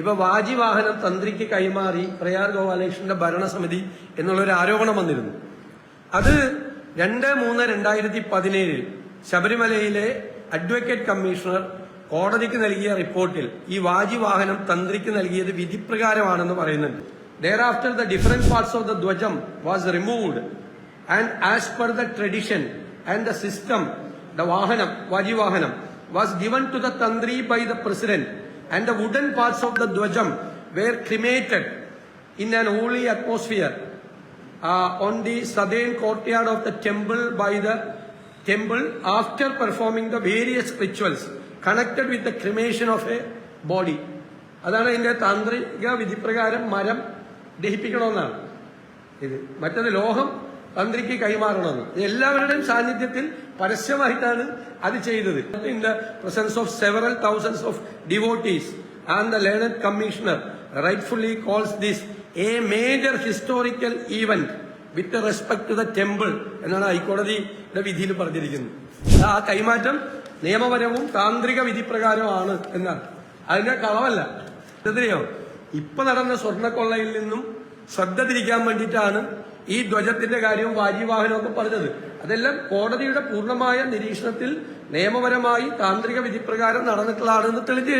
ഇപ്പൊ വാജിവാഹനം തന്ത്രിക്ക് കൈമാറി പ്രയാർ ഗോപാലകൃഷ്ണന്റെ ഭരണസമിതി എന്നുള്ളൊരു ആരോപണം വന്നിരുന്നു. അത് 2/3/2017 ശബരിമലയിലെ അഡ്വക്കേറ്റ് കമ്മീഷണർ കോടതിക്ക് നൽകിയ റിപ്പോർട്ടിൽ ഈ വാജിവാഹനം തന്ത്രിക്ക് നൽകിയത് വിധിപ്രകാരമാണെന്ന് പറയുന്നുണ്ട്. Thereafter the different parts of the Dwajam was removed and as per the tradition and the system, the Vahanam, Vajivahanam, was given to the Tandri by the president and the wooden parts of the Dwajam were cremated in an holy atmosphere on the southern courtyard of the temple by the temple after performing the various rituals connected with the cremation of a body. അതാണ് ഇതിന്റെ താന്ത്രിക വിധിപ്രകാരം മരം ദഹിപ്പിക്കണമെന്നാണ് ഇത്. മറ്റത് ലോഹം തന്ത്രിക്ക് കൈമാറണമെന്ന്. എല്ലാവരുടെയും സാന്നിധ്യത്തിൽ പരസ്യമായിട്ടാണ് അത് ചെയ്തത്. In the presence of several thousands of devotees and the learned commissioner rightfully calls this a major historical event with respect to the temple എന്നാണ് ഹൈക്കോടതിയുടെ വിധിയിൽ പറഞ്ഞിരിക്കുന്നത്. ആ കൈമാറ്റം നിയമപരവും താന്ത്രിക വിധിപ്രകാരമാണ് എന്നാണ്. അതിന്റെ കളവല്ല. എന്തറിയോ, ഇപ്പൊ നടന്ന സ്വർണ്ണക്കൊള്ളയിൽ നിന്നും ശ്രദ്ധ തിരിക്കാൻ വേണ്ടിയിട്ടാണ് ഈ ധ്വജത്തിന്റെ കാര്യവും വാജിവാഹനവും ഒക്കെ പറഞ്ഞത്. അതെല്ലാം കോടതിയുടെ പൂർണ്ണമായ നിരീക്ഷണത്തിൽ നിയമപരമായി താന്ത്രിക വിധിപ്രകാരം നടന്നിട്ടുള്ളതാണെന്ന് തെളിഞ്ഞു.